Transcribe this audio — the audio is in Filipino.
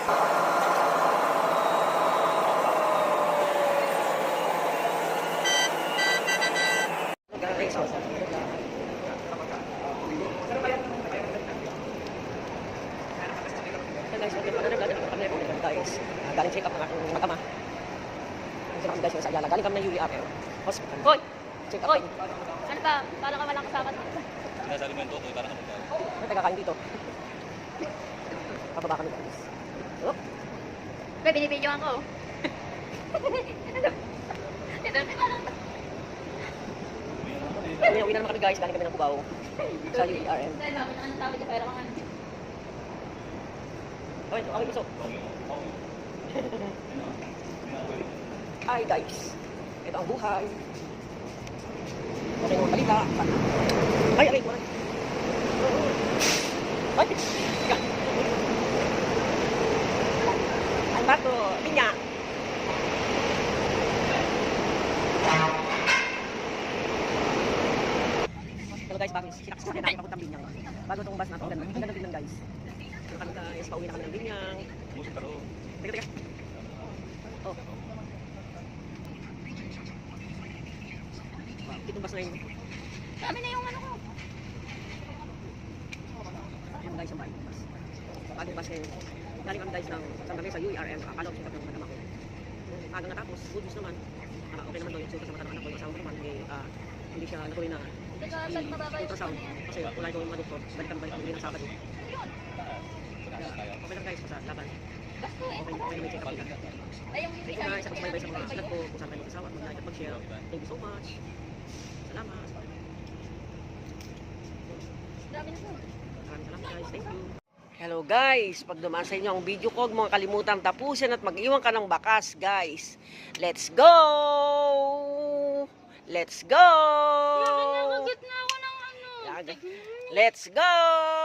Guys, galing check up ng aking mag-ama. Guys, sa Ayala, galing kami ng UERL Hospital. Hoy! Check up. Hoy! Ano ba? Paano ka walang kasama dito? Nasa alimento ko, parang kapag May tagakain dito. Pababa kami guys. Oh, Pre, binibidyoan ko. Ito. uwi na naman kami guys, galing kami ng Cubao. Sa UERL. Dahil namin ang tabi ka pero mga Okay, okay, iso. Hi guys, ito ang buhay. Okay, balita. Ay, aray, wala. Ay, tiga. Ang bato, pinya. Hello guys, bago sinaksakin natin papuntang Binyang. Bago itong bus na ito, ang ganda tingnan guys. Kami guys, pauwi na kami ng Binyang. Teka. Oh. Itong bus na yun. Kami na yung ano ko. Ayun guys, ang bagong bus. Bagong bus ngayon. Galing kami guys ng saan kami sa UERM. Akala ko siya ng madama ko. Agang natapos, good news naman. Okay naman daw yung suka sa mata ng anak ko. Yung asawa ko naman, hindi siya natuloy na Teka, ba't mababa yung ultrasound. Kasi wala ito yung maduktor. Balik kami ng Sabado. Okay lang guys, sa laban. Okay na may check up nila. Ay, yung Thank you guys, ako sabay sa mga anak ko. Kung saan kayo mag-asawa, mag-like at mag-share. Thank you so much. Salamat. Dami na po. Maraming salamat guys. Thank you. Hello guys, pag dumaan sa inyo ang video ko, huwag mong kalimutan tapusin at mag-iwan ka ng bakas guys. Let's go! Let's go! Nakagat na ako ng ano. Let's go!